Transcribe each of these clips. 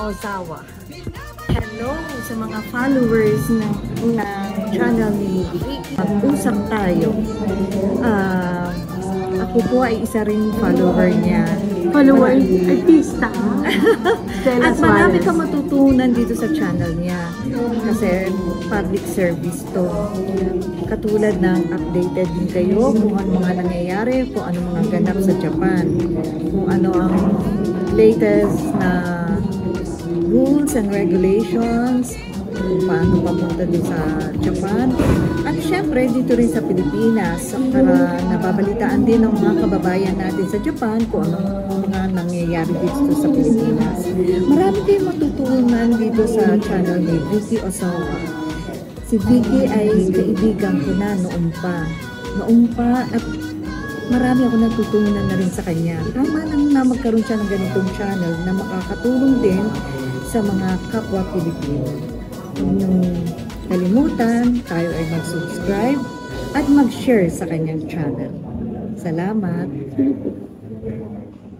Ozawa. Hello sa mga followers ng channel ni Mag-usap tayo. Ako po ay isa rin follower niya. Follower, artista. At marami kang matutunan dito sa channel niya. Kasi public service to. Katulad ng updated din kayo kung ano mga nangyayari, kung ano mga ganap sa Japan. Kung ano ang latest na rules and regulations, kung paano papunta din sa Japan. At syempre, dito rin sa Pilipinas, para nababalitaan din ng mga kababayan natin sa Japan kung ano mga nangyayari dito sa Pilipinas. Marami kayong matutunan dito sa channel ni Vicky Ozawa. Si Vicky ay kaibigan ko na noon pa at marami ako natutunan na rin sa kanya. Tama lang na magkaroon siya ng ganitong channel na makakatulong din sa mga kapwa Pilipino. Huwag niyong kalimutan, tayo ay mag-subscribe at mag-share sa kanyang channel. Salamat!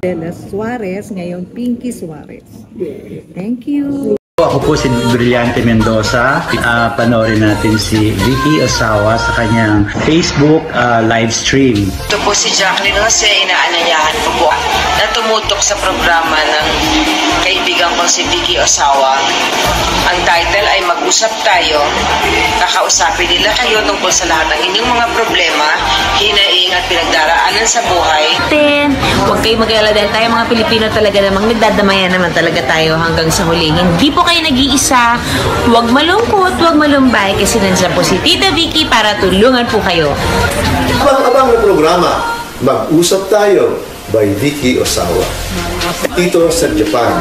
Dela Suarez, ngayon Pinky Suarez. Thank you! Ako po si Brillante Mendoza. Panoorin natin si Vicky Ozawa sa kanyang Facebook live stream. Ito po si Jacqueline Jose, inaanyayahan ko po na tumutok sa programa ng kaibigan ko si Vicky Ozawa. Ang title ay Mag-usap tayo. Kakausapin nila kayo tungkol sa lahat ng inyong mga problema, hinaing at pinagdaraanan sa buhay. Huwag kayong mag-alala dahil tayo mga Pilipino talaga namang nagdadamayan naman talaga tayo hanggang sa huli. Hindi po kayo nag-iisa, huwag malungkot, huwag malumbay kasi nandiyan po si Tita Vicky para tulungan po kayo. Abang-abang na programa, Mag-usap tayo by Vicky Ozawa. Dito sa Japan.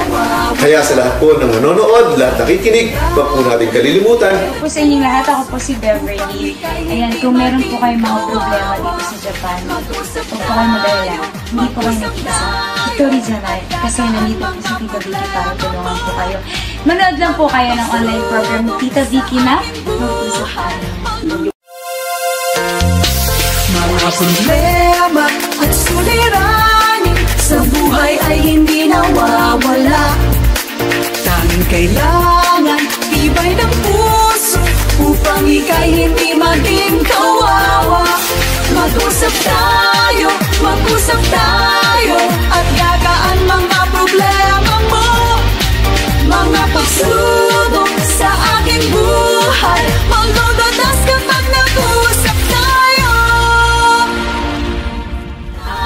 Kaya sa lahat po ng nanonood, lahat nakikinig, wag po natin kalilimutan. Po sa inyong lahat, ako po si Beverly. Ayan, kung meron po kayong mga problema dito sa Japan, huwag po kayo mag-alala. Hindi po kayo nag-iisa. Ito regional. Kasi nandito po si Tita Vicky para tulungan po kayo. Manood lang po kayo ng online program ni Tita Vicky na Mag-usap tayo. Mga problema at suliranin sa buhay ay hindi nawawala. Tanging kailangan tibay ng puso upang ika'y hindi maging kawawa. Mag-usap tayo at gagaan mga problema mo. Mga pagsubok sa aking buhay, magdududas kapag nag-uusap tayo.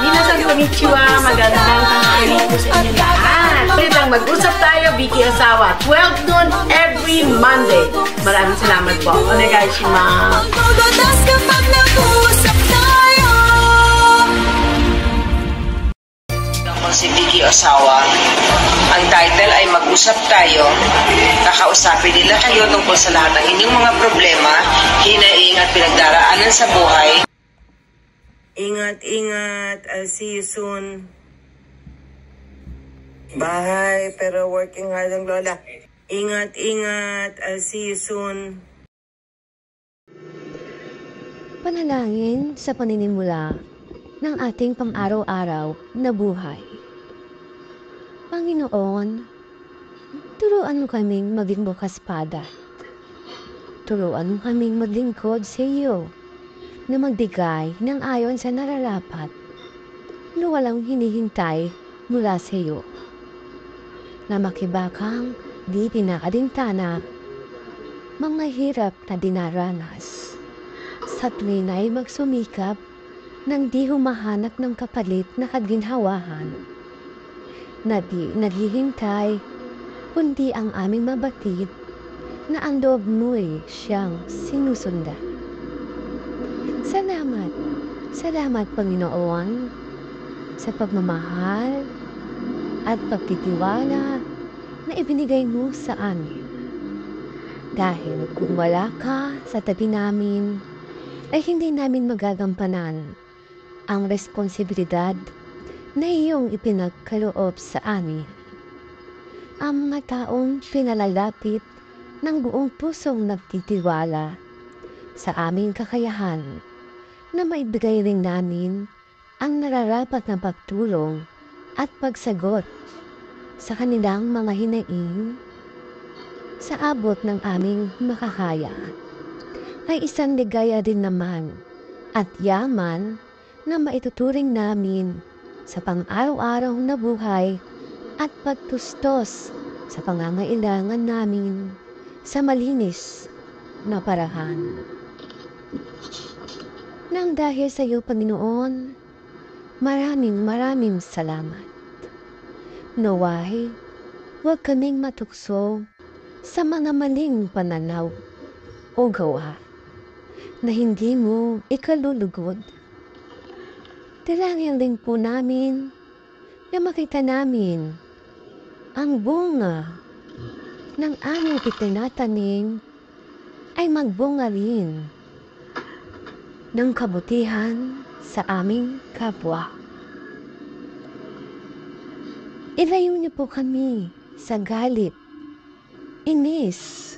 Minasan konnichiwa, magandang tanghali po sa inyo lahat. Ulit lang mag-usap tayo, Vicky Ozawa, 12 noon every Monday. Maraming salamat po. Onegaishimasu. Magdududas kapag nag-uusap tayo. Ako si Vicky Ozawa. Ang title ay Mag-usap tayo. Kakausapin nila kayo tungkol sa lahat ng inyong mga problema, hinaing at pinagdaraanan sa buhay. Ingat. I'll see you soon. Bye, pero working hard ang lola. Ingat. I'll see you soon. Panalangin sa paninimula ng ating pang-araw-araw na buhay. Panginoon, turuan mo kaming maging bukas pada. Turuan mo kaming maglingkod sa iyo na magbigay ng ayon sa nararapat na walang hinihintay mula sa iyo. Na makibakang di pinakadintana mga hirap na dinaranas. Sa tuwin ay magsumikap nang di humahanap ng kapalit na kaginhawahan. Na di naghihintay kundi ang aming mabatid na ang loob mo'y siyang sinusundan. Salamat Panginoon sa pagmamahal at pagtitiwala na ibinigay mo sa amin. Dahil kung wala ka sa tabi namin, ay hindi namin magagampanan ang responsibilidad na iyong ipinagkaloob sa amin. Ang mga taong pinalalapit ng buong pusong nagtitiwala sa aming kakayahan na maibigay rin namin ang nararapat na pagtulong at pagsagot sa kanilang mga hinaing sa abot ng aming makakaya ay isang ligaya din naman at yaman na maituturing namin sa pang-araw-araw na buhay at pagtustos sa pangangailangan namin sa malinis na paraan. Nang dahil sa iyo, Panginoon, maraming salamat. Naway, huwag kaming matukso sa mga maling pananaw o gawa na hindi mo ikalulugod. Dalangin din po namin na makita namin ang bunga ng aming itinatanim ay magbunga rin ng kabutihan sa aming kapwa. Ilayo niyo po kami sa galit, inis,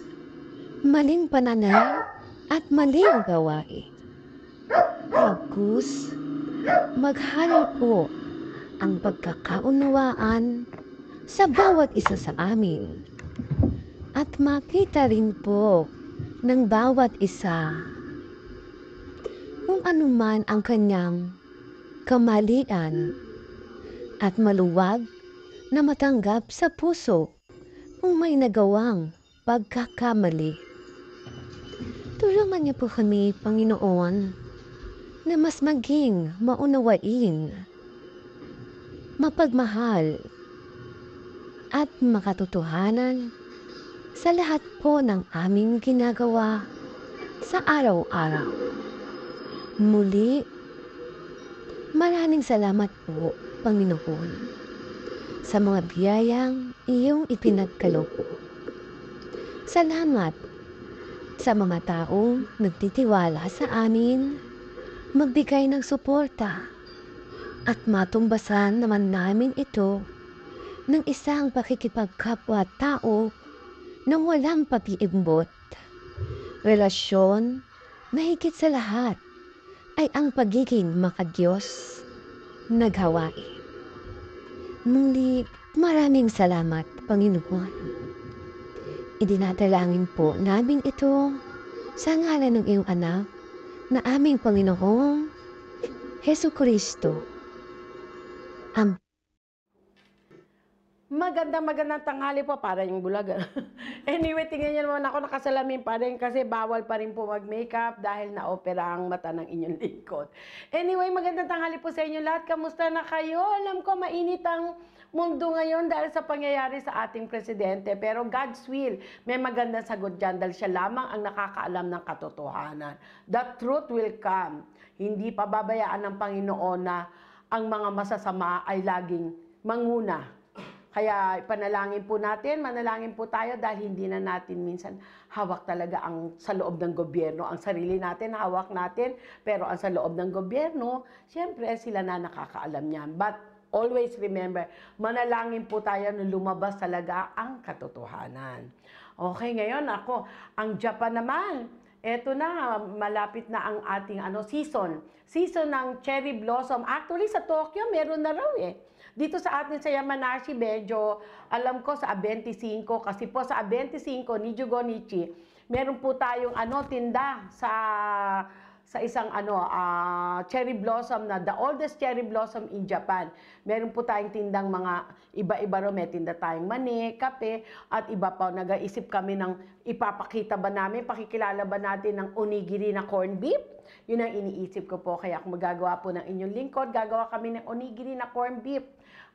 maling pananaw at maling gawain. Bagkus, maghalo po ang pagkakaunawaan sa bawat isa sa amin at makita rin po ng bawat isa kung anuman ang kanyang kamalian at maluwag na matanggap sa puso kung may nagawang pagkakamali. Tulungan niyo po kami, Panginoon, na mas maging maunawain, mapagmahal, at makatotohanan sa lahat po ng aming ginagawa sa araw-araw. Muli, maraming salamat po, Panginoon, sa mga biyayang iyong ipinagkaloob. Salamat sa mga taong nagtitiwala sa amin, magbigay ng suporta, at matumbasan naman namin ito ng isang pakikipagkapwa-tao nang walang papiimbot. Relasyon na higit sa lahat ay ang pagiging makadiyos na gawain. Muli, maraming salamat, Panginoon. Idinadalangin po namin ito sa ngalan ng iyong anak na aming Panginoong Hesukristo. Magandang tanghali po, para yung bulaga. Anyway, tingnan niyo naman ako nakasalamin pa rin kasi bawal pa rin po mag-makeup dahil na-opera ang mata ng inyong lingkod. Anyway, magandang tanghali po sa inyo lahat. Kamusta na kayo? Alam ko mainit ang mundo ngayon dahil sa pangyayari sa ating presidente. Pero God's will, may magandang sagot dyan dahil siya lamang ang nakakaalam ng katotohanan. The truth will come. Hindi pababayaan ng Panginoon na ang mga masasama ay laging manguna. Kaya panalangin po natin, manalangin po tayo dahil hindi na natin minsan hawak talaga ang sa loob ng gobyerno. Ang sarili natin, hawak natin, pero ang sa loob ng gobyerno, siyempre sila na nakakaalam niyan. But always remember, manalangin po tayo na lumabas talaga ang katotohanan. Okay, ngayon ako, ang Japan naman, eto na, malapit na ang ating season. Season ng cherry blossom. Actually, sa Tokyo, meron na raw eh. Dito sa atin sa Yamanashi, medyo alam ko sa 25 kasi po sa 25 ni Jugonichi, meron po tayong tinda sa isang cherry blossom na the oldest cherry blossom in Japan. Meron po tayong tindang mga iba-iba ro, may tinda tayong mani, kape, at iba pa. Nag-iisip kami ng ipapakita ba namin, pakikilala ba natin ng onigiri na corned beef? Yun ang iniisip ko po. Kaya kung magagawa po ng inyong lingkod, gagawa kami ng onigiri na corned beef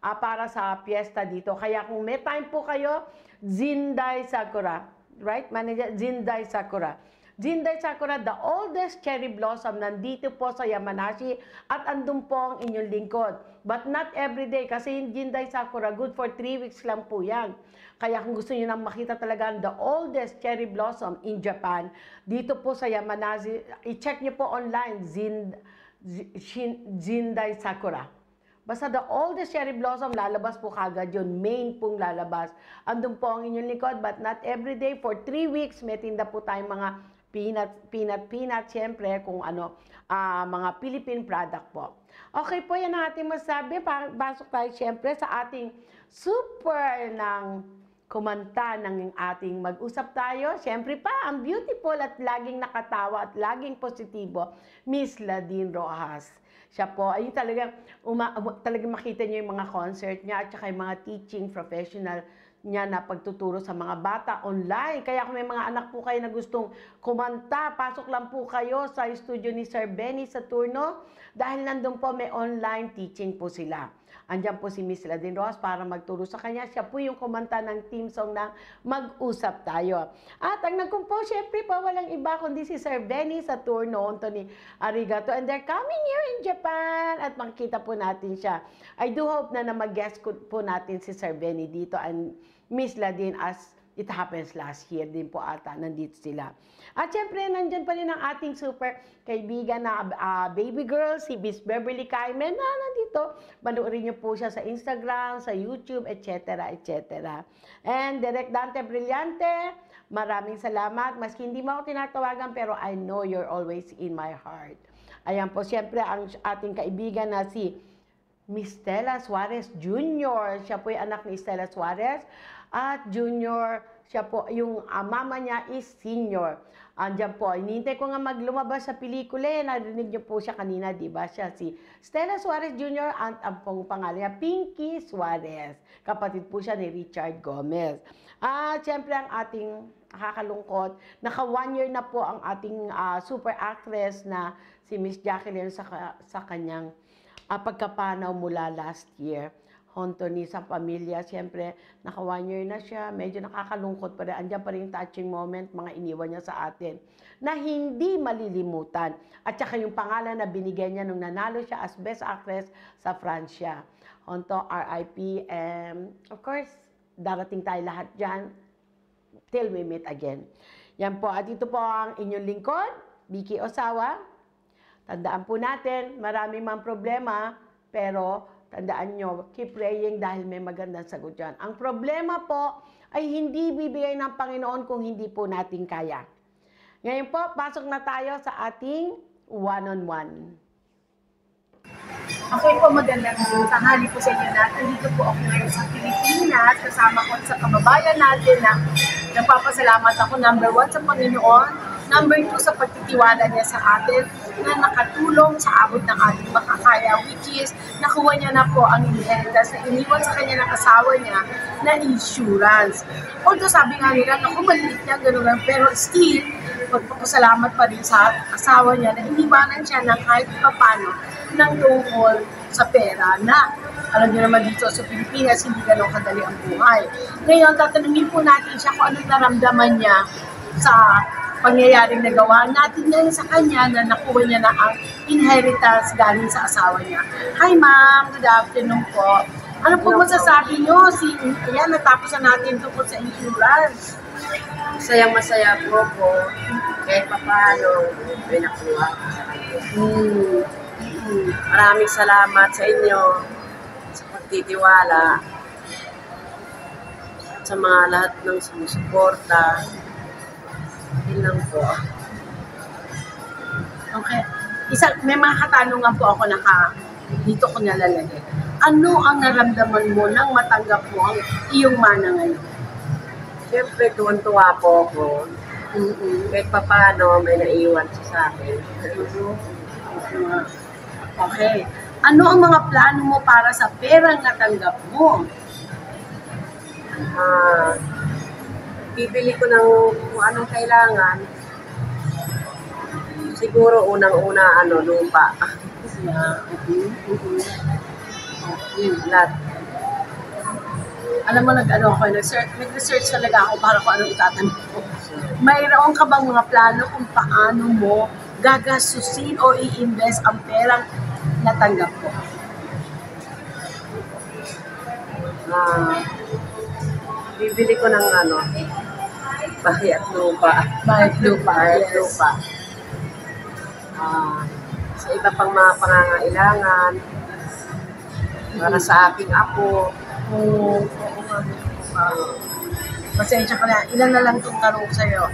para sa piyesta dito. Kaya kung may time po kayo, Zinday Sakura. Right, manager? Zinday Sakura. Zinday Sakura, the oldest cherry blossom, nandito po sa Yamanashi at andun po ang inyong lingkod. But not every day kasi yung Zinday Sakura, good for 3 weeks lang po yan. Kaya kung gusto niyo nang makita talaga the oldest cherry blossom in Japan, dito po sa Yamanashi, i-check niyo po online, Zinday Sakura. Basta the oldest cherry blossom, lalabas po kagad yun. Main pong lalabas. Andun po ang inyong likod, but not every day. For 3 weeks, may tinda po tayong mga peanut, syempre, kung mga Philippine product po. Okay po, yan ang ating masabi. Pasok tayo syempre sa ating super ng kumanta ng ating mag-usap tayo. Siyempre pa, ang beautiful at laging nakatawa at laging positibo, Miss Ladine Rojas. Siya po, ay talagang makita niyo yung mga concert niya at saka yung mga teaching professional niya na pagtuturo sa mga bata online. Kaya kung may mga anak po kayo na gustong kumanta, pasok lang po kayo sa studio ni Sir Benny Saturno dahil nandun po may online teaching po sila. Andiyan po si Miss Ladine Rojas para magturo sa kanya. Siya po yung kumanta ng theme song ng Mag-usap Tayo. At ang nag-compose, syempre po, walang iba kundi si Sir Benny Saturno, Anthony Arigato. And they're coming here in Japan. At makikita po natin siya. I do hope na mag-guest po natin si Sir Benny dito and Miss Ladine as it happens last year din po ata. Nandito sila. At syempre, nandyan pa rin ang ating super kaibigan na baby girl, si Miss Beverly Cayman, na nandito. Manuorin niyo po siya sa Instagram, sa YouTube, etc. etc. And Direk Dante Brillante, maraming salamat. Maski hindi mo ako tinatawagan, pero I know you're always in my heart. Ayan po, syempre, ang ating kaibigan na si Miss Stella Suarez Jr. Siya po yung anak ni Stella Suarez. At Junior, siya po, yung mama niya is Senior. Andiyan po, inintay ko nga lumabas sa pelikula. Narinig niyo po siya kanina, di ba? Siya si Stella Suarez Jr. at ang pangalan niya, Pinky Suarez. Kapatid po siya ni Richard Gomez. At siyempre ang ating nakakalungkot, naka 1 year na po ang ating super actress na si Miss Jacqueline sa kanyang pagkapanaw mula last year. Honto ni sa pamilya, siyempre, naka 1 year na siya, medyo nakakalungkot pa rin. Andiyan pa rin yung touching moment, mga iniwan niya sa atin, na hindi malilimutan. At saka yung pangalan na binigay niya nung nanalo siya as Best Actress sa Francia. Honto, RIP, and of course, darating tayo lahat dyan, till we meet again. Yan po, at ito po ang inyong lingkod, Vicky Osawa. Tandaan po natin, maraming mga problema, pero tandaan nyo, keep praying dahil may magandang sagot dyan. Ang problema po ay hindi bibigay ng Panginoon kung hindi po natin kaya. Ngayon po, pasok na tayo sa ating one-on-one. Okay po, magandang tanghali po sa inyo natin. Dito po ako ngayon sa Pilipinas. Kasama ko sa kababayan natin na nagpapasalamat ako, number 1 sa Panginoon, number 2 sa pagtitiwala niya sa atin, na nakatulong sa abot ng ating makakaya, which is nakuha niya na po ang inheritance na iniwan sa kanya ng asawa niya na insurance. Although sabi nga nila, naku, maliit niya, gano'n lang, pero still, magpapasalamat pa rin sa asawa niya na iniwanan siya ng kahit papano ng tungkol sa pera na alam niyo naman dito sa Pilipinas, hindi gano'n kadali ang buhay. Ngayon, tatanungin po natin siya kung anong naramdaman niya sa pangyayaring nagawa natin ngayon sa kanya na nakuha niya na ang inheritance galing sa asawa niya. Hi ma'am, good afternoon po. Ano po masasabi niyo? Ayan, natapos na natin tungkol sa insurance. Masaya po kahit paano may nakuha. Maraming salamat sa inyo sa pagtitiwala at sa mga lahat ng sumusuporta. Yun lang po. Okay. May mga katanungan po ako dito ko nalalagay. Ano ang naramdaman mo nang matanggap mo ang iyong mana ngayon? Siyempre, tuwan-tuwa po ako. Kahit paano, may naiwan siya sa akin. Okay. Ano ang mga plano mo para sa perang natanggap mo? Bibili ko ng kung anong kailangan. Siguro unang-una lupa. Lahat. Alam mo, nag-research talaga ako para kung anong itatanong ko. Mayroon ka bang mga plano kung paano mo gagasusin o i-invest ang perang natanggap ko? Bibili ko ng bahay at lupa. Sa iba pang mga pangangailangan para sa aking apo. Pasensya ka na, ilan na lang itong tanong sa'yo.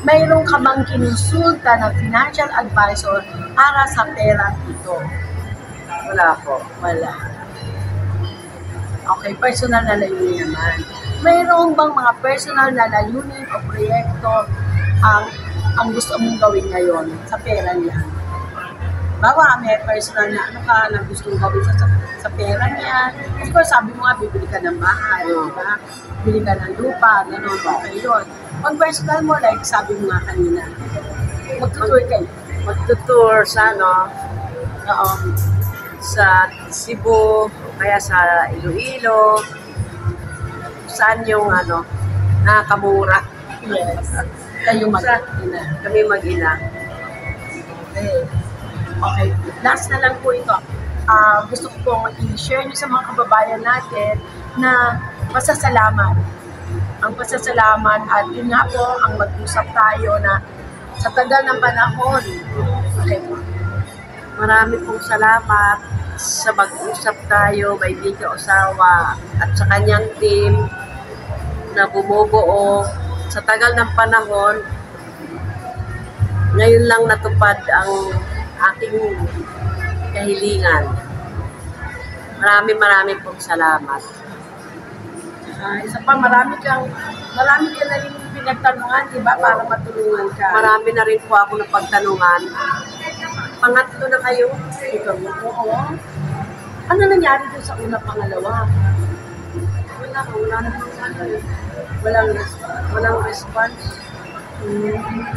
Mayroon ka bang kinonsulta ng financial advisor para sa pera ito? Wala po. Wala. Okay, personal na layunin naman. Mayroon bang mga personal na layunin o proyekto ang gusto mong gawin ngayon sa pera niya? Bawa, may personal na ano ka na gustong gawin sa pera niya. Of course, sabi mo nga, bibili ka ng bahay, diba? Bili ka ng lupa, gano'n, okay yun. Pag personal mo, like sabi mo nga kanina, magtutour kayo. Magtutour sa sa Cebu, kaya sa Iloilo, saan yung nakakamura. Yes. Kayo mag-ina. Kami mag-ina. Okay. Okay. Last na lang po ito. Gusto ko pong i-share nyo sa mga kababayan natin na pasasalamat. Ang pasasalamat at yun nga po ang mag-usap tayo na sa tagal ng panahon. Okay po. Marami pong salamat sa mag-usap tayo by Vicky Osawa at sa kanyang team na bumubuo sa tagal ng panahon. Ngayon lang natupad ang aking kahilingan. Marami pong salamat. Isa pa, marami ka na rin pinagtanungan, di ba, para matulungan ka. Marami na rin po ako na pagtanungan. Pangatlo na kayo. Ikaw mo po, ano nangyari doon sa una, pangalawa? Wala namang walang response.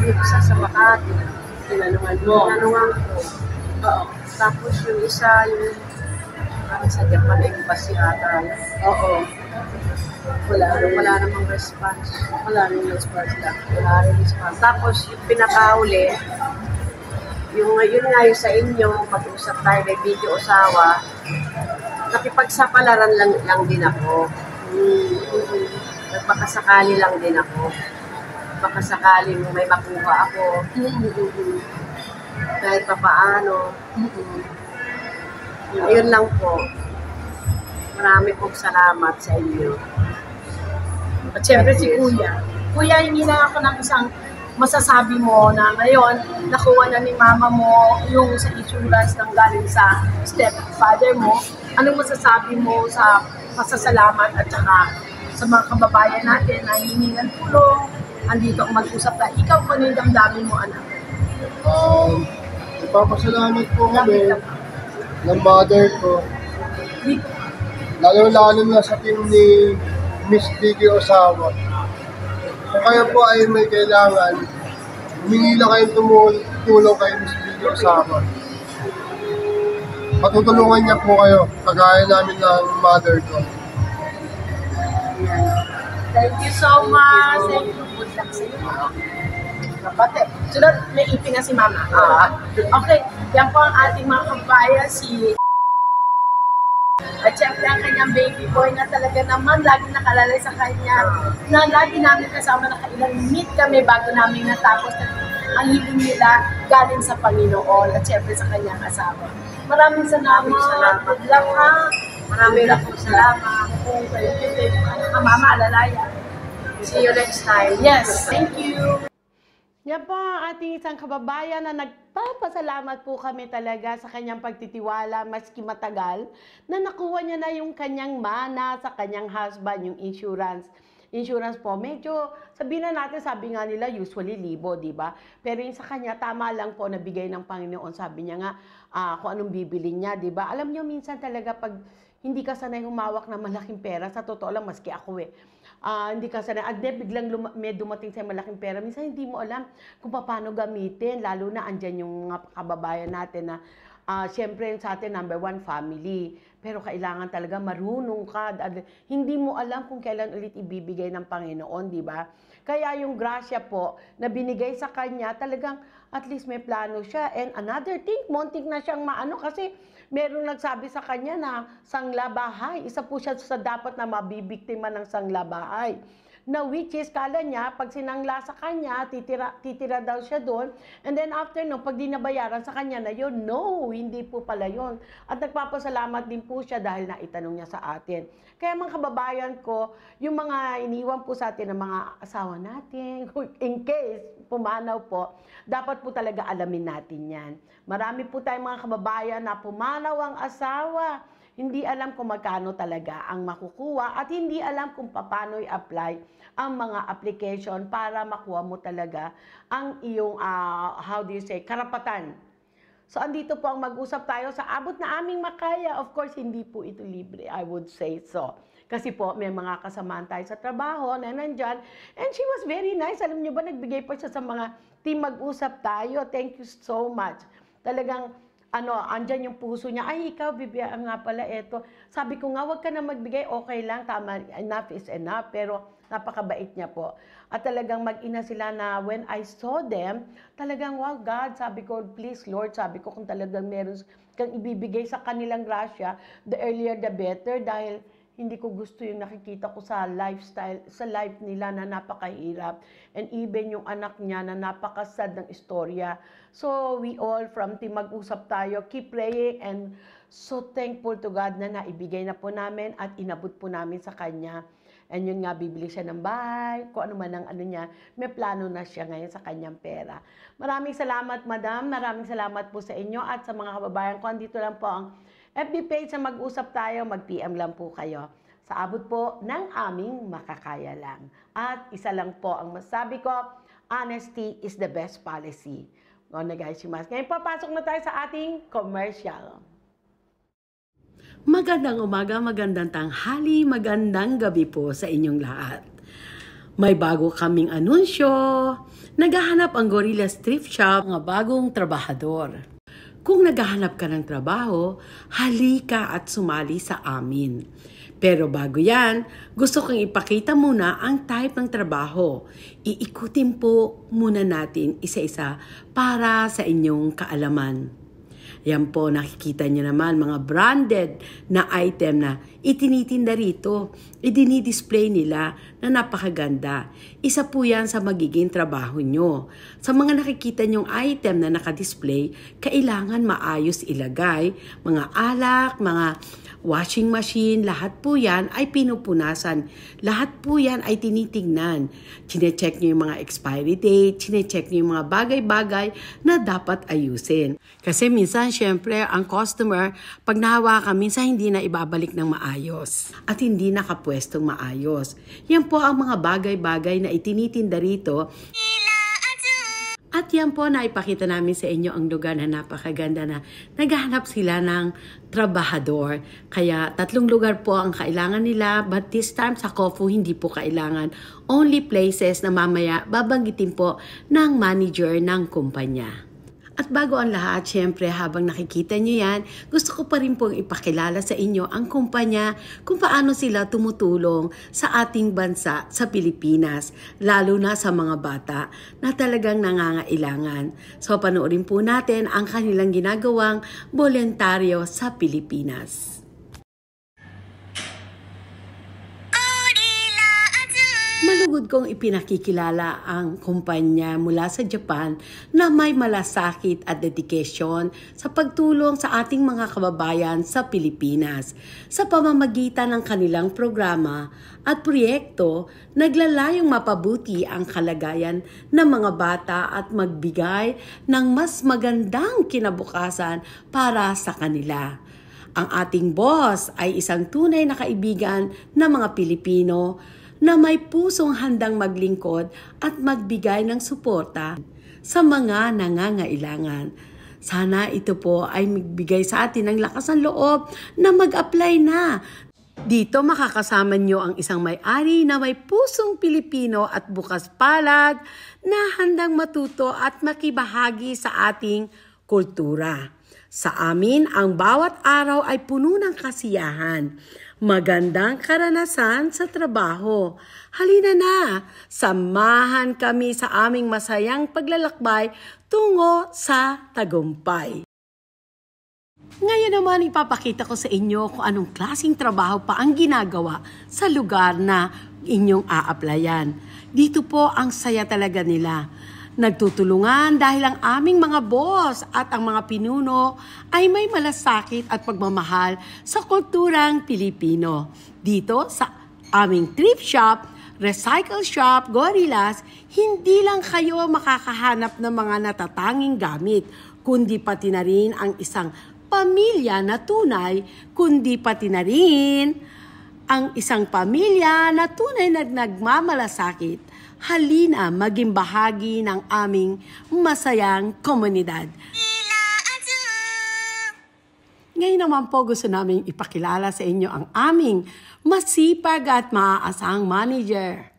Isa sa Makati. Tinanungan mo? Tinanungan ko. Oo. Tapos yung isa, yung sa Japan, embassy ata. Oo. Wala namang response. Wala namang response na. Wala rin response. Tapos yung pinakauli, yun nga yung sa inyo, mag-usap tayo kay Vicky Osawa, nakipagsapalaran lang din ako. Baka sakali lang din ako. Baka sakaling may makuha ako. Kahit pa paano. Ayun lang po. Marami pong salamat sa inyo. At syempre si Kuya. Kuya, hindi na ako ng isang masasabi mo na ngayon, nakuha na ni mama mo yung sa insurance ng galing sa stepfather mo. Anong masasabi mo sa pasasalamat at saka sa mga kababayan natin na hihingi ng tulong, andito ang mag-usap tayo. Ikaw pa yung damdamin mo, anak. Ipapasalamat po kami ng mother ko. Lalo na sa team ni Miss Vicky Osawa. Kung kayo po ay may kailangan, humingi lang kayong tumulong kay Miss Vicky Osawa. Matutulungan niya po kayo, kagaya namin ng mother ko. Thank you so much. Thank you. Good luck sa iyo. Kapatid. Sunod, may ipin na si mama. Okay. Yan po ang ating mga kabayan, si at syempre ang kanyang baby boy na talaga naman lagi nakalalay sa kanya na lagi namin kasama, nakailang meet kami bago namin natapos ang hiling nila galing sa Panginoon at syempre sa kanyang asawa. Maraming salamat. Good luck ha. Maraming salamat. Mama, alalaya. See you next time. Yes, thank you. Yan po ang ating isang kababayan na nagpapasalamat po kami talaga sa kanyang pagtitiwala maski matagal na nakuha niya na yung kanyang mana sa kanyang husband, yung insurance. Insurance po, medyo sabihin na natin, sabi nga nila usually libo, di ba? Pero yung sa kanya, tama lang po nabigay ng Panginoon. Sabi niya nga kung anong bibili niya, di ba? Alam niyo minsan talaga pag hindi ka sanay humawak ng malaking pera, sa totoo lang, maski ako hindi ka sanay, at biglang may dumating sa malaking pera, minsan hindi mo alam kung paano gamitin, lalo na andyan yung mga kababayan natin na syempre sa atin, number one, family. Pero kailangan talaga marunong ka, hindi mo alam kung kailan ulit ibibigay ng Panginoon, di ba? Kaya yung grasya po na binigay sa kanya, talagang at least may plano siya. And another thing, muntik na siyang maano kasi merong nagsabi sa kanya na sanglabahay. Isa po siya sa dapat na mabibiktima ng sanglabahay. Na which is, kala niya, pag sinangla sa kanya, titira daw siya doon. And then after no, pag di nabayaran sa kanya na yun, no, hindi po pala yun. At nagpapasalamat din po siya dahil naitanong niya sa atin. Kaya mga kababayan ko, yung mga iniwan po sa atin ng mga asawa natin, in case pumanaw po, dapat po talaga alamin natin yan. Marami po tayong mga kababayan na pumanaw ang asawa. hindi alam kung magkano talaga ang makukuha at hindi alam kung paano i-apply ang mga application para makuha mo talaga ang iyong, karapatan. So, andito po ang mag-usap tayo sa abot na aming makaya. Of course, hindi po ito libre, I would say so. Kasi po, may mga kasamaan tayo sa trabaho na nandyan. And she was very nice. Alam niyo ba, nagbigay pa siya sa mga team mag-usap tayo. Thank you so much. Talagang, andyan yung puso niya. Ay, ikaw, Bibia, nga pala, eto. Sabi ko nga, wag ka na magbigay. Okay lang, tama, enough is enough. Pero, napakabait niya po. At talagang mag-ina sila na when I saw them, talagang, wow, God, sabi ko, please, Lord, sabi ko, kung talagang meron kang ibibigay sa kanilang grasya, the earlier the better, dahil hindi ko gusto yung nakikita ko sa lifestyle, sa life nila na napakahirap. And even yung anak niya na napakasad ng istorya. So, we all, from Team Mag-usap Tayo, keep praying and so thankful to God na naibigay na po namin at inabot po namin sa Kanya. And yun nga, bibili siya ng bahay, kung ano man ang niya, may plano na siya ngayon sa kanyang pera. Maraming salamat, Madam. Maraming salamat po sa inyo at sa mga kababayan ko. Andito lang po ang FB page na Mag-usap Tayo. Mag-PM lang po kayo. Sa abot po ng aming makakaya lang. At isa lang po ang masabi ko, honesty is the best policy. Ngayon papasok na tayo sa ating commercial. Magandang umaga, magandang tanghali, magandang gabi po sa inyong lahat. May bago kaming anunsyo. Naghahanap ang Gorilla Thrift Shop ng bagong trabahador. Kung naghahanap ka ng trabaho, halika at sumali sa amin. Pero bago yan, gusto kong ipakita muna ang type ng trabaho. Iikutin po muna natin isa-isa para sa inyong kaalaman. Yan po, nakikita nyo naman mga branded na item na itinitinda rito. Idinidisplay nila na napakaganda. Isa po yan sa magiging trabaho nyo. Sa mga nakikita nyong item na nakadisplay, kailangan maayos ilagay. Mga alak, mga washing machine, lahat po yan ay pinupunasan. Lahat po yan ay tinitingnan. Chine-check nyo yung mga expiry date, chine-check nyo yung mga bagay-bagay na dapat ayusin. Kasi minsan, syempre, ang customer, pag nahawakan, minsan hindi na ibabalik ng maayos. At hindi nakapwestong maayos. Yan po ang mga bagay-bagay na itinitinda rito. At yan po, naipakita namin sa inyo ang lugar na napakaganda na naghahanap sila ng trabahador. Kaya 3 lugar po ang kailangan nila, but this time sa Kofu hindi po kailangan. Only places na mamaya babanggitin po ng manager ng kumpanya. At bago ang lahat, syempre habang nakikita nyo yan, gusto ko pa rin pong ipakilala sa inyo ang kumpanya kung paano sila tumutulong sa ating bansa sa Pilipinas, lalo na sa mga bata na talagang nangangailangan. So panoorin po natin ang kanilang ginagawang voluntaryo sa Pilipinas. Malugod kong ipinakikilala ang kumpanya mula sa Japan na may malasakit at dedication sa pagtulong sa ating mga kababayan sa Pilipinas. Sa pamamagitan ng kanilang programa at proyekto, naglalayong mapabuti ang kalagayan ng mga bata at magbigay ng mas magandang kinabukasan para sa kanila. Ang ating boss ay isang tunay na kaibigan ng mga Pilipino na may pusong handang maglingkod at magbigay ng suporta sa mga nangangailangan. Sana ito po ay magbigay sa atin ng lakas ng loob na mag-apply na. Dito makakasama nyo ang isang may-ari na may pusong Pilipino at bukas palad na handang matuto at makibahagi sa ating kultura. Sa amin, ang bawat araw ay puno ng kasiyahan. Magandang karanasan sa trabaho. Halina na, samahan kami sa aming masayang paglalakbay tungo sa tagumpay. Ngayon naman ipapakita ko sa inyo kung anong klaseng trabaho pa ang ginagawa sa lugar na inyong a-applyan. Dito po ang saya talaga nila. Nagtutulungan dahil ang aming mga boss at ang mga pinuno ay may malasakit at pagmamahal sa kulturang Pilipino. Dito sa aming thrift shop, recycle shop, Gorillas, hindi lang kayo makakahanap ng mga natatanging gamit, kundi pati na rin ang isang pamilya na tunay, kundi pati na rin ang isang pamilya na tunay na nagmamalasakit. Halina maging bahagi ng aming masayang komunidad. Ngayon naman po gusto namin ipakilala sa inyo ang aming masipag at maaasahang manager.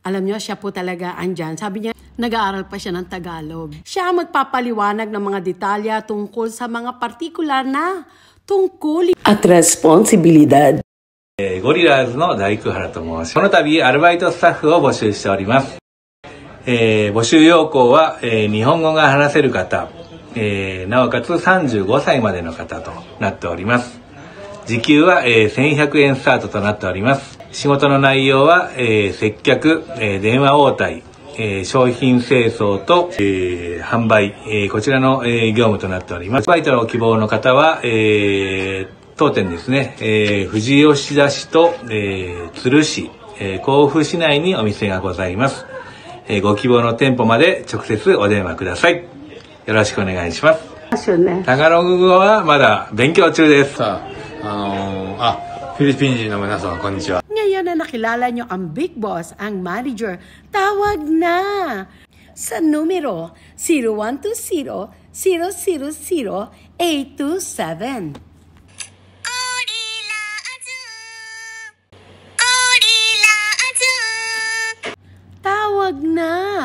Alam nyo, siya po talaga andyan. Sabi niya, nag-aaral pa siya ng Tagalog. Siya ang magpapaliwanag ng mga detalya tungkol sa mga partikular na tungkulin at responsibilidad. ゴリラーズの大工原と申します。この度アルバイトスタッフを募集しております。募集要項は、日本語が話せる方、なおかつ35歳までの方となっております。時給は、1100円スタートとなっております。仕事の内容は、接客、電話応対、商品清掃と、販売、こちらの、業務となっております。バイトの希望の方は、当店ですね、富士吉田市と、鶴市、甲府市内にお店がございます。ご希望の店舗まで直接お電話ください。よろしくお願いします。タガログ語はまだ勉強中です。フィリピン人の皆さん、こんにちは。Ngayon na nakilala nyo ang Big Boss, ang manager, tawag na sa numero 0120-000-827. Tawag na!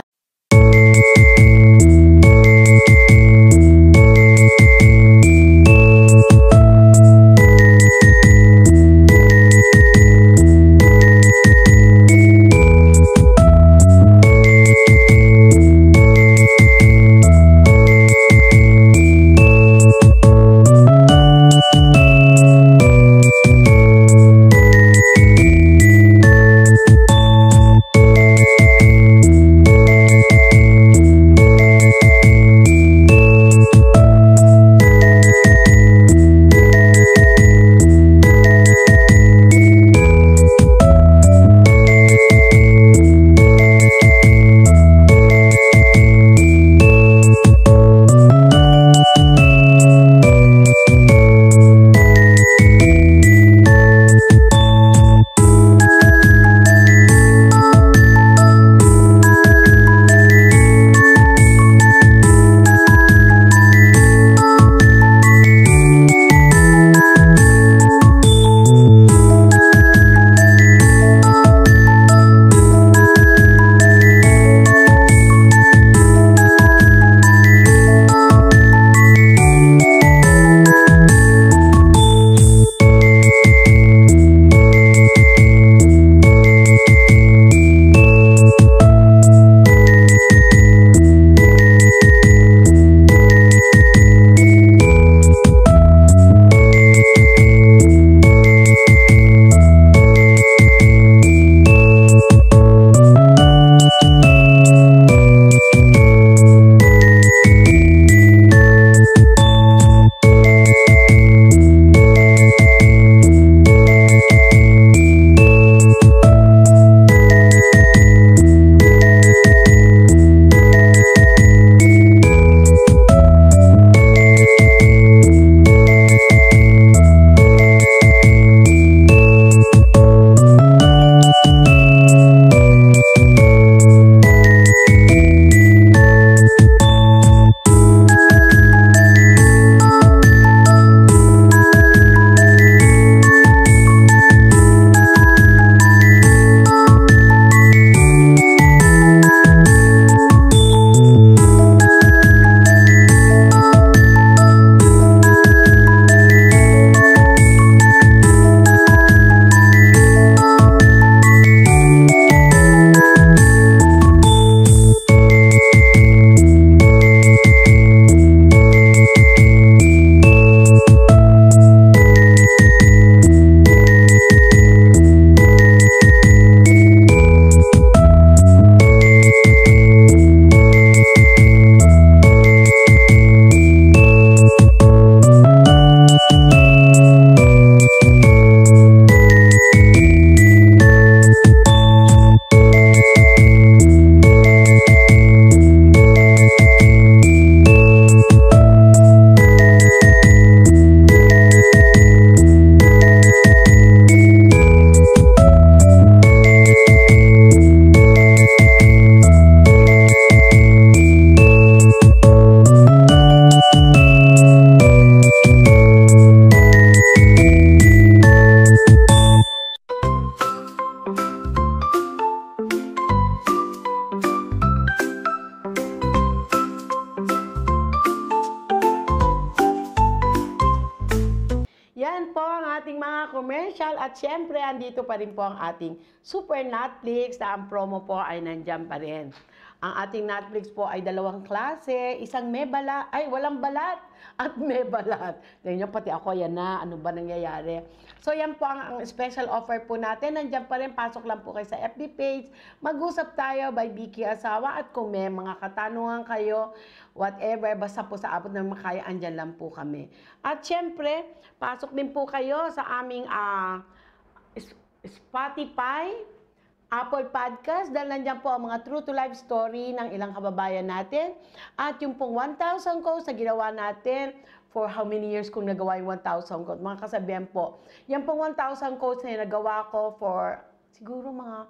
commercial. At syempre, andito pa rin po ang ating Super Netflix na ang promo po ay nandyan pa rin. Ang ating Netflix po ay 2 klase, isang may balat, ay walang balat at may balat. Tingnan niyo, pati ako, yan na, ano ba nangyayari? So yan po ang special offer po natin. Nandiyan pa rin, pasok lang po kayo sa FB page. Mag-usap tayo by Vicky Asawa at kung may mga katanungan kayo, whatever, basta po sa abot ng makaya, andyan lang po kami. At syempre, pasok din po kayo sa aming Spotify, Apple Podcast, dahil nandiyan po ang mga true to life story ng ilang kababayan natin. At yung pong 1,000 quotes na ginawa natin, for how many years kung nagawa yung 1,000 quotes. Mga kasabihan po, yan pong 1,000 quotes na nagawa ko for siguro mga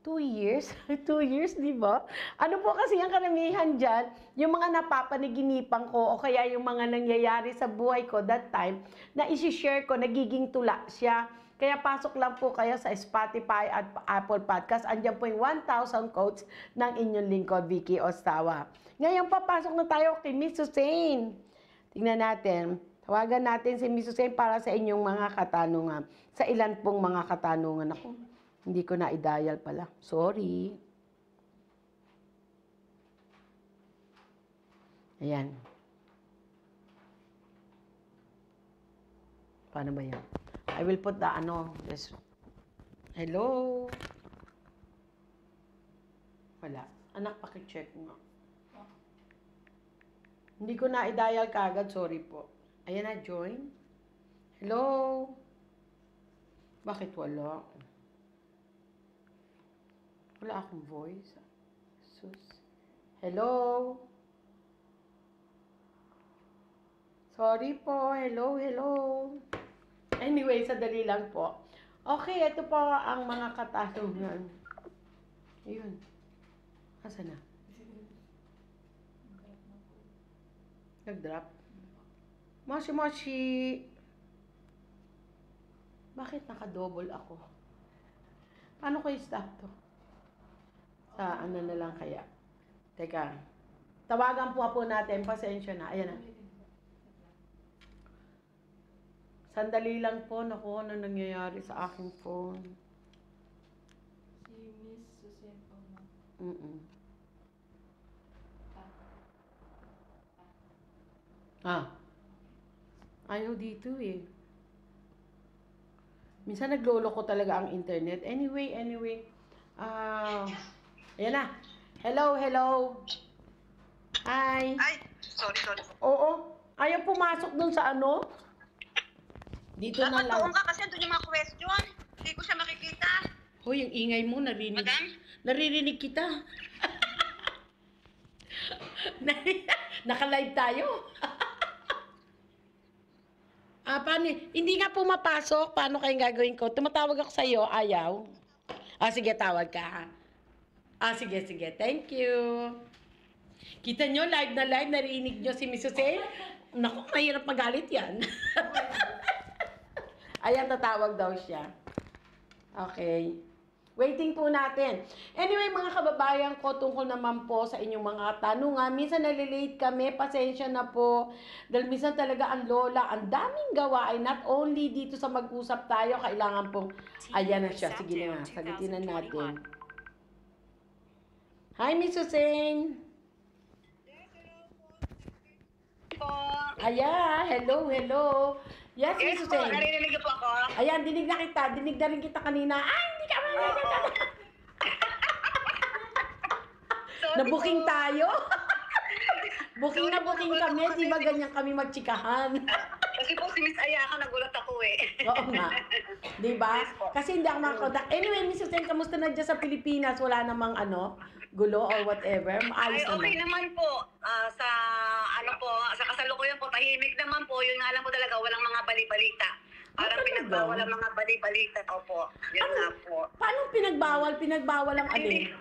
2 years. 2 years, di ba? Ano po kasi ang karamihan dyan, yung mga napapaniginipan ko o kaya yung mga nangyayari sa buhay ko that time, na isi-share ko, nagiging tula siya. Kaya pasok lang po kayo sa Spotify at Apple Podcast. Andiyan po yung 1,000 quotes ng inyong lingkod, Vicky Osawa. Ngayon, papasok na tayo kay Miss Hussein. Tingnan natin. Tawagan natin si Miss Hussein para sa inyong mga katanungan. Sa ilan pong mga katanungan. Ako, hindi ko na i-dial pala. Sorry. Ayan. Paano ba yan? I will put the this. Hello? Wala. Anak, pakicheck mo. Hindi ko na i-dial kagad. Sorry po. Ayan na, join. Hello? Bakit wala? Wala akong voice. Sus. Hello? Sorry po. Hello, hello. Anyway, sadali lang po. Okay, ito po ang mga katanungan. Ayun. Asa na? Nag-drop? Moshi-moshi! Bakit naka-double ako? Paano ko i-stop to? Sa ano na lang kaya? Teka. Tawagan po natin. Pasensya na. Ayan na. Sandali lang po. Naku, ano nangyayari sa aking phone? Si Miss Susan po. Ayaw dito eh. Minsan nagloloko talaga ang internet. Anyway. Ayan na. Hello. Hi. Ay, sorry. Oo. Ayaw pumasok dun sa ano? Dito na lang. Dapat ka kasi doon yung mga question. Hindi ko siya makikita. Hoy, yung ingay mo, narinig. Madam? Naririnig kita. Naka-live tayo. Paano? Hindi nga pumapasok. Paano kayong gagawin ko? Tumatawag ako sa'yo. Ayaw. Sige, tawag ka. Sige. Thank you. Kita nyo, live na live. Narinig nyo si Miss Jose. Naku, mahirap magalit yan. Ayan, tatawag daw siya. Okay. Waiting po natin. Anyway, mga kababayan ko, tungkol naman po sa inyong mga tanungan. Minsan nalilate kami, pasensya na po. Dahil minsan talaga ang lola, ang daming gawain. Not only dito sa mag-usap tayo, kailangan pong... Ayan na siya. Sige na, sagutin na natin. Hi, Miss Hussein. Ayan, hello. Yes, Miss Hussein. Narinig po ako. Ayan, dinig na kita. Dinig na rin kita kanina. Ay, hindi ka Nabuking tayo. Booking kami. Di ba ganyan kami magtsikahan? Kasi po si Miss Ayaka, nagulat ako eh. Oo nga. Di ba? Kasi hindi ako makakontak. Anyway, Miss Hussein, kamusta na dyan sa Pilipinas? Wala namang gulo or whatever? Maayos naman. Okay naman po. Sa kasalukuyan po, tahimik naman po. Yun nga lang po talaga, walang mga bali-balita. Parang pinagbawal ang mga bali-balita. Opo. Yun nga po. Paano pinagbawal? Pinagbawal ang alin?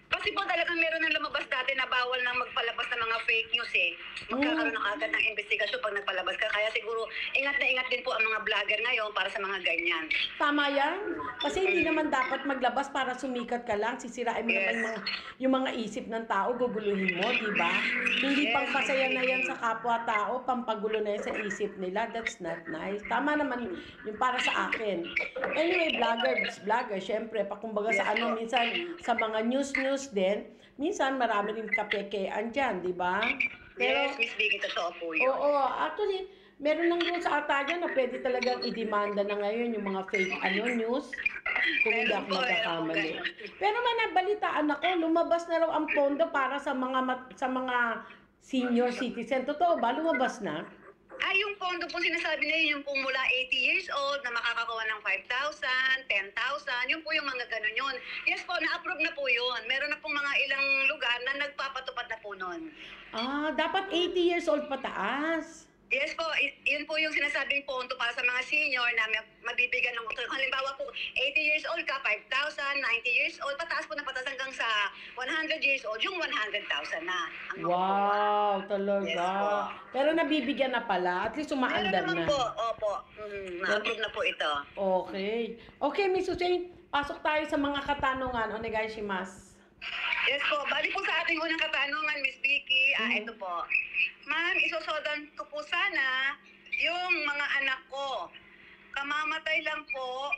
Kasi Kasi po talagang meron ng lumabas dati na bawal nang magpalabas ng mga fake news eh. Magkakaroon na agad ng investigasyon pag nagpalabas ka. Kaya siguro ingat na ingat din po ang mga vlogger ngayon para sa mga ganyan. Tama yan. Kasi hindi naman dapat maglabas para sumikat ka lang. Sisirain mo naman yung mga isip ng tao, guguluhin mo, di ba? Hindi pang pasaya na yan sa kapwa-tao, pampagulo na yan sa isip nila. That's not nice. Tama naman yung para sa akin. Anyway, vlogger, syempre, pakumbaga sa ano, minsan sa mga news din, minsan marami rin kapekean dyan, di ba? Yes, Miss Vicky, totoo po yun. Oo, actually, meron lang doon sa ata dyan na pwede talagang idemanda na ngayon yung mga fake news. Kung hindi ako magkakamali. Pero manabalitaan ako, lumabas na raw ang pondo para sa mga senior citizen. Totoo ba? Lumabas na? Yung pondo po sinasabi na yun, yung pong mula 80 years old na makakakuha ng 5,000, 10,000, yun po yung mga ganun yun. Yes po, na-approve na po yun. Meron na pong mga ilang lugar na nagpapatupad na po nun. Dapat 80 years old pataas. Yes po, yun po yung sinasabing pondo para sa mga senior na mabibigyan ng halimbawa po, 80 years old ka, 5,000, 90 years old, pataas po na pataas hanggang sa 100 years old, yung 100,000 na. Wow, talaga. Yes, pero nabibigyan na pala, at least umaandar na. Meron naman po, opo. Na-approve na po ito. Okay. Okay, Miss Hussein, pasok tayo sa mga katanungan. Onegai shimasu. Yes po, bali po sa ating unang katanungan, Miss Vicky, ito po. Ma'am, isosodan ko po sana yung mga anak ko. Kamamatay lang po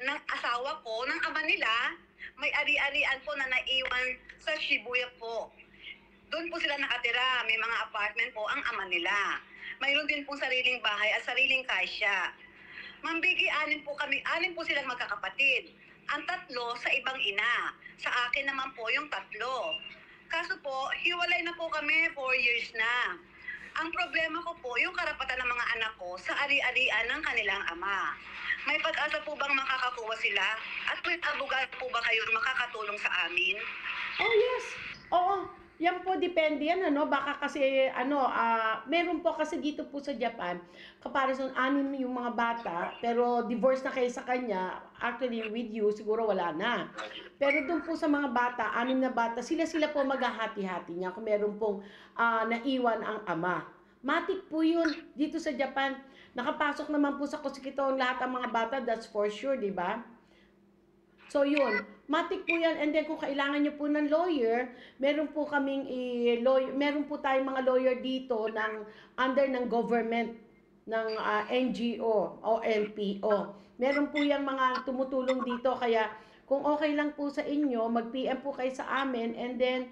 ng asawa ko, ng ama nila, may ari-arian po na naiwan sa Shibuya po. Doon po sila nakatira, may mga apartment po ang ama nila. Mayroon din po sariling bahay at sariling kasya. Ma'am Vicky, anim po silang magkakapatid. Ang 3 sa ibang ina. Sa akin naman po yung 3. Kaso po, hiwalay na po kami 4 years na. Ang problema ko po, yung karapatan ng mga anak ko sa ari-arian ng kanilang ama. May pag-asa po bang makakakuha sila? At with abogado po ba kayo makakatulong sa amin? Oh yes, oo. Yan po, depende yan, baka kasi, meron po kasi dito po sa Japan, comparison, 6 yung mga bata, pero divorce na kayo sa kanya, actually with you, siguro wala na. Pero doon po sa mga bata, 6 na bata, sila po maghahati-hati niya kung meron pong naiwan ang ama. Matik po yun dito sa Japan. Nakapasok naman po sa Kosikito lahat ang mga bata, that's for sure, di ba? So yun, matik po yan. And then kung kailangan nyo po ng lawyer, meron po kaming meron po tayong mga lawyer dito under ng government ng NGO o NPO. Meron po yung mga tumutulong dito, kaya kung okay lang po sa inyo, mag-PM po kayo sa amin, and then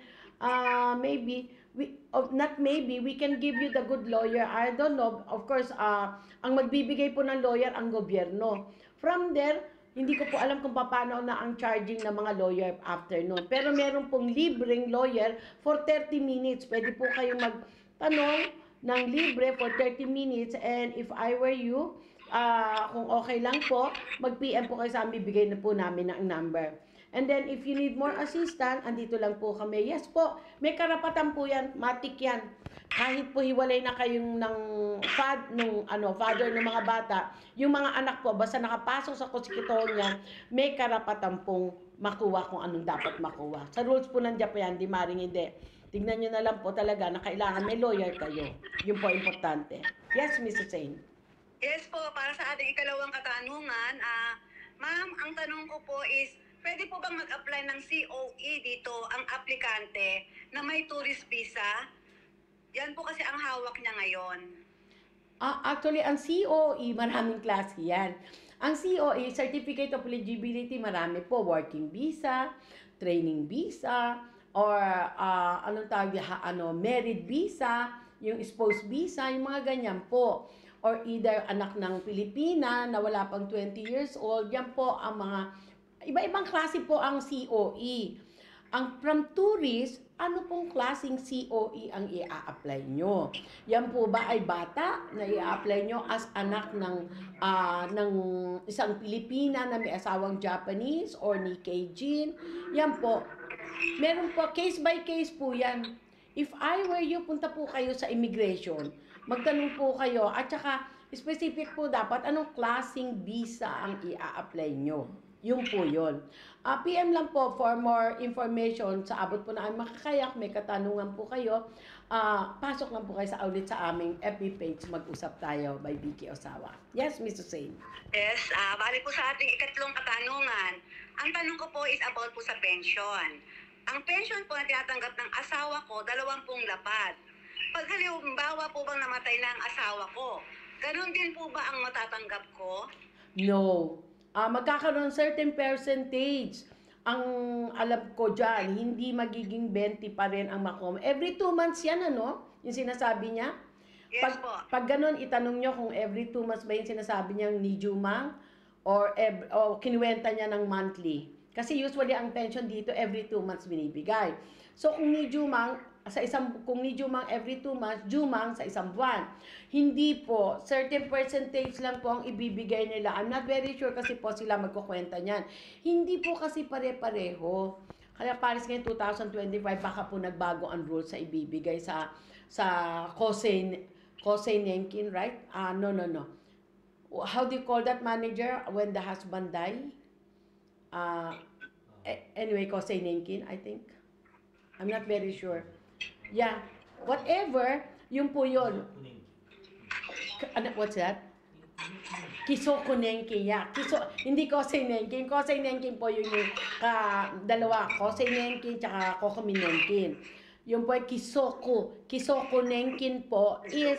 we can give you the good lawyer. I don't know, of course, ang magbibigay po ng lawyer ang gobyerno. From there, hindi ko po alam kung paano na ang charging ng mga lawyer after noon. Pero meron pong libreng lawyer for 30 minutes. Pwede po kayong magtanong ng libre for 30 minutes. And if I were you, kung okay lang po, mag-PM po kayo sa amin, bibigay na po namin ang number. And then, if you need more assistance, andito lang po kami. Yes po, may karapatan po yan, matik yan. Kahit po hiwalay na kayong father ng mga bata, yung mga anak po, basta nakapasok sa Kosikito niya, may karapatan pong makuha kung anong dapat makuha. Sa rules po ng Japan, di maring hindi. Tignan nyo na lang po talaga na kailangan may lawyer kayo. Yun po importante. Yes, Mrs. Zane. Yes po, para sa ating ikalawang katanungan, ma'am, ang tanong ko po is, pwede po bang mag-apply ng COE dito ang aplikante na may tourist visa? Yan po kasi ang hawak niya ngayon. Actually, ang COE, maraming klase yan. Ang COE, Certificate of Eligibility, marami po. Working visa, training visa, or merit visa, yung spouse visa, yung mga ganyan po. Or either anak ng Pilipina na wala pang 20 years old, yan po ang mga iba-ibang klase po ang COE. Ang from tourist, ano pong klaseng COE ang i-a-apply nyo? Yan po ba ay bata na i-a-apply nyo as anak ng isang Pilipina na may asawang Japanese or Nikkei Jin? Yan po. Meron po, case by case po yan. If I were you, punta po kayo sa immigration. Magtanong po kayo. At saka, specific po dapat anong klaseng visa ang i-a-apply nyo. Yung po yun. PM lang po for more information sa abot po na ang makakayak, may katanungan po kayo, pasok lang po kayo ulit sa aming FB page, Mag-usap Tayo by Vicky Osawa. Yes, Ms. Hussein. Yes, bali po sa ating ikatlong katanungan. Ang tanong ko po is about po sa pension. Ang pension po na tinatanggap ng asawa ko, 20 lapad. Pag halimbawa po bang namatay na ang asawa ko, ganun din po ba ang matatanggap ko? No. Magkakaroon certain percentage. Ang alam ko dyan, hindi magiging 20 pa rin ang makuha. Every 2 months yan, ano? Yung sinasabi niya. Yes po. Pag ganun, itanong nyo kung every 2 months ba yung sinasabi niyang ni Jumang or kinuwenta niya ng monthly. Kasi usually ang pension dito every 2 months binibigay. So kung ni Jumang, kung ni Jumang every 2 months, Jumang sa isang buwan. Hindi po, certain percentage lang po ang ibibigay nila. I'm not very sure kasi po sila magkukwenta niyan. Hindi po kasi pare-pareho. Kaya Paris ngayon 2025, baka po nagbago ang rules sa ibibigay sa Kosei Nenkin, right? No. How do you call that, manager, when the husband die? Anyway, Kosei Nenkin, I think. I'm not very sure. Yeah, whatever, yun po yun. What's that? Kisoko Nenkin, yeah. Hindi Kosei Nenkin. Kosei Nenkin po yun yung dalawa. Kosei Nenkin tsaka Kokomi Nenkin. Yung po ay Kisoko. Kisoko Nenkin po is,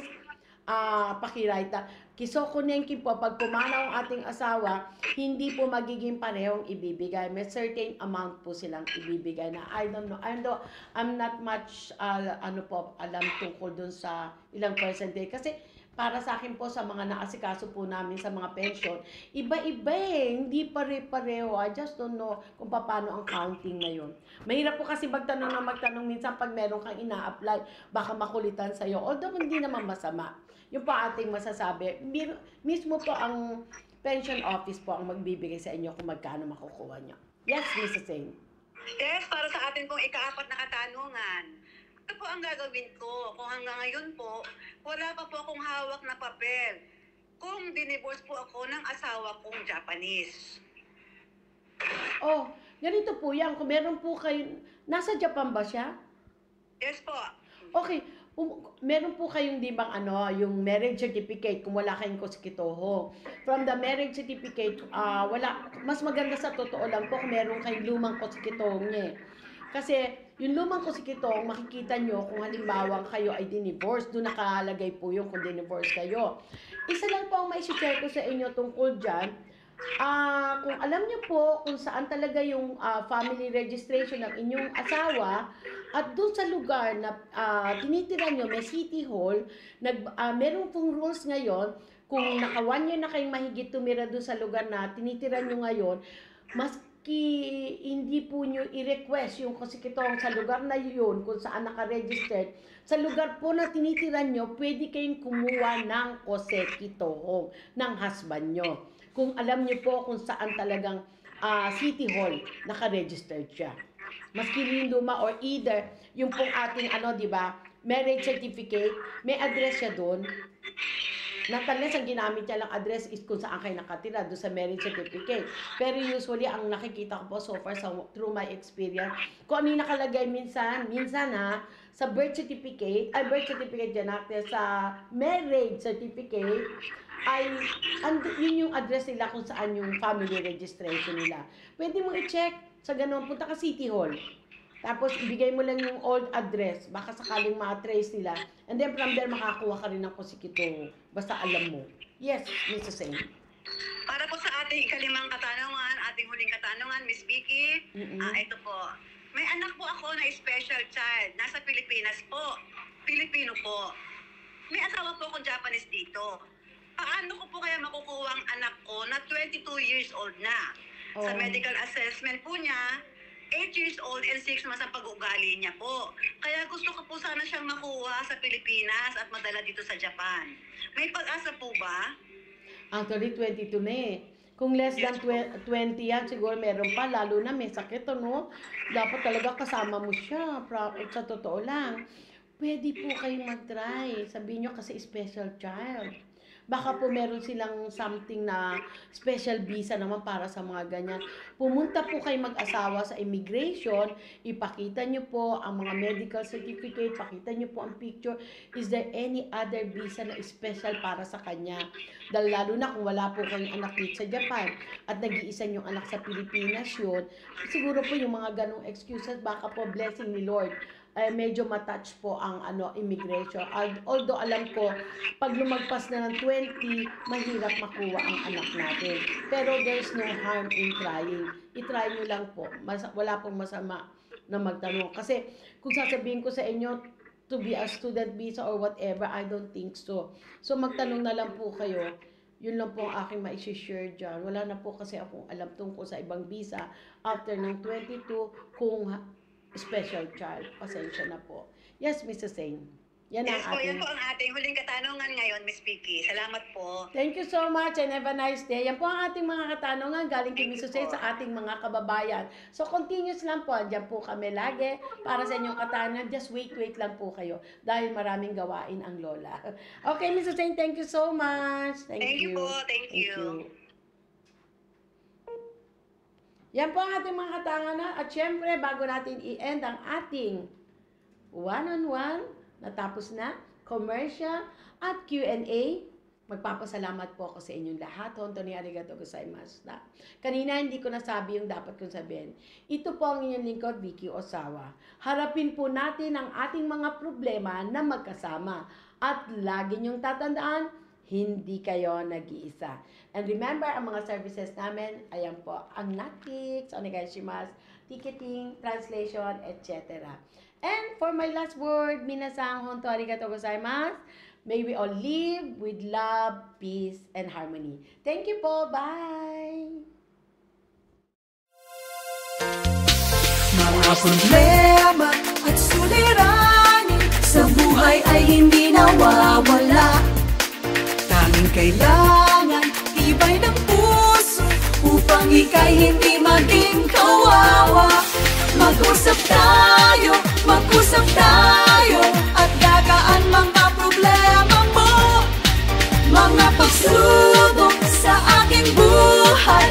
pakiraita. Kisoko Nenkin po, pag pumanaw ang ating asawa, hindi po magiging parehong ibibigay. May certain amount po silang ibibigay na I don't know. I'm not much alam tungkol dun sa ilang percentage. Kasi para sa akin po sa mga naasikaso po namin sa mga pension, iba-iba hindi pare-pareho. I just don't know kung paano ang counting na yun. Mahirap po kasi magtanong minsan pag meron kang ina-apply, baka makulitan sa'yo. Although hindi naman masama. Yung po ating masasabi, mismo po ang pension office po ang magbibigay sa inyo kung magkano makukuha nyo. Yes, Mrs. Singh. Yes, para sa atin pong ika-4 na katanungan. Ito po ang gagawin ko. Kung hanggang ngayon po, wala pa po akong hawak na papel. Kung dinivorce po ako ng asawa kong Japanese. Oh, ganito po yan. Kung meron po kayo, nasa Japan ba siya? Yes po. Okay, meron po kayong di bang yung marriage certificate kung wala kayong kosikitoho. From the marriage certificate, mas maganda sa totoo lang po kung meron kayong lumang kosikitoho niya. Kasi yung lumang kosikitoho, makikita nyo kung halimbawa kayo ay dinivorce, doon nakalagay po yung kung dinivorce kayo. Isa lang po ang maisi-share ko sa inyo tungkol dyan. Kung alam niyo po kung saan talaga yung family registration ng inyong asawa at doon sa lugar na tinitira niyo, may city hall, meron pong rules ngayon, kung naka 1 year na kayong mahigit tumira doon sa lugar na tinitira niyo ngayon, maski hindi po niyo i-request yung kosikitong sa lugar na yun, kung saan naka-registered, sa lugar po na tinitira niyo, pwede kayong kumuha ng kosikitong ng husband niyo. Kung alam niyo po kung saan talagang city hall naka-registered siya. Maski yung luma or either yung pong ating di ba, marriage certificate, may address siya doon. Natalas ang ginamit niya lang address is kung saan kayo nakatira doon sa marriage certificate. Pero usually ang nakikita ko po so far through my experience, kung ano yung nakalagay minsan sa birth certificate dyan natin, sa marriage certificate, ay yun yung address nila kung saan yung family registration nila. Pwede mo i-check sa ganun, punta ka City Hall. Tapos, ibigay mo lang yung old address. Baka sakaling ma-trace nila. And then, from there, makakuha ka rin ng kusikito. Basta alam mo. Yes, Mrs. Singh. Para po sa ating ikalimang katanungan, ating huling katanungan, Miss Vicky, ito po. May anak po ako na special child. Nasa Pilipinas po. Pilipino po. May asawa po akong Japanese dito. Paano ko po kaya makukuha ang anak ko na 22 years old na? Sa medical assessment po niya, 8 years old and 6 months ang pag-uugali niya po. Kaya gusto ko po sana siyang makuha sa Pilipinas at madala dito sa Japan. May pag-asa po ba? Actually, 22 na eh. Kung less than 20 yan, siguro meron pa. Lalo na may sakit, Dapat talaga kasama mo siya. Sa totoo lang. Pwede po kayong mag-try. Sabihin nyo kasi special child. baka po meron silang something na special visa naman para sa mga ganyan. Pumunta po kayo mag-asawa sa immigration, ipakita nyo po ang mga medical certificate, pakita nyo po ang picture. Is there any other visa na special para sa kanya? Dahil lalo na kung wala po kayong anak dito sa Japan at nag-iisa yung anak sa Pilipinas yun, siguro po yung mga ganong excuses, baka po blessing ni Lord, medyo matouch po ang immigration. Although alam ko, pag lumagpas na ng 20, mahirap makuha ang anak natin. Pero there's no harm in trying. I-try nyo lang po. Wala pong masama na magtanong. Kasi kung sasabihin ko sa inyo, to be a student visa or whatever, I don't think so. So magtanong na lang po kayo. Yun lang po ang aking ma-share dyan. Wala na po kasi akong alam tungkol sa ibang visa after ng 22 kung special child. Pasensya na po. Yes, Mrs. Sane. Yan Yes ang po, ating... yan po ang ating huling katanungan ngayon, Miss Vicky. Salamat po. Thank you so much and have a nice day. Yan po ang ating mga katanungan galing kay Mrs. Sane sa ating mga kababayan. So, continuous lang po. Diyan po kami lagi para sa inyong katanungan. Just wait lang po kayo dahil maraming gawain ang lola. Okay, Mrs. Sane, thank you so much. Thank you po. Thank you. Yan po ang ating mga katanungan. At syempre, bago natin i-end ang ating one-on-one, natapos na, commercial, at Q&A, magpapasalamat po ako sa inyong lahat. Honto ni arigato gozaimashita. Kanina hindi ko nasabi yung dapat kong sabihin. Ito po ang inyong lingkod, Vicky Osawa. Harapin po natin ang ating mga problema na magkasama. At lagi niyong tatandaan, hindi kayo nag-iisa. And remember, ang mga services namin, ayan po, ang Netflix, onegaishimasu, ticketing, translation, etc. And for my last word, minasang honto arigatou gozaimasu. May we all live with love, peace, and harmony. Thank you po. Bye! Mga problema at suliranin sa buhay ay hindi nawawala. Tanging kailangan tibay ng puso upang ika'y hindi maging kawawa. Mag-usap tayo at gagaan mga problema mo. Mga pagsubok sa aking buhay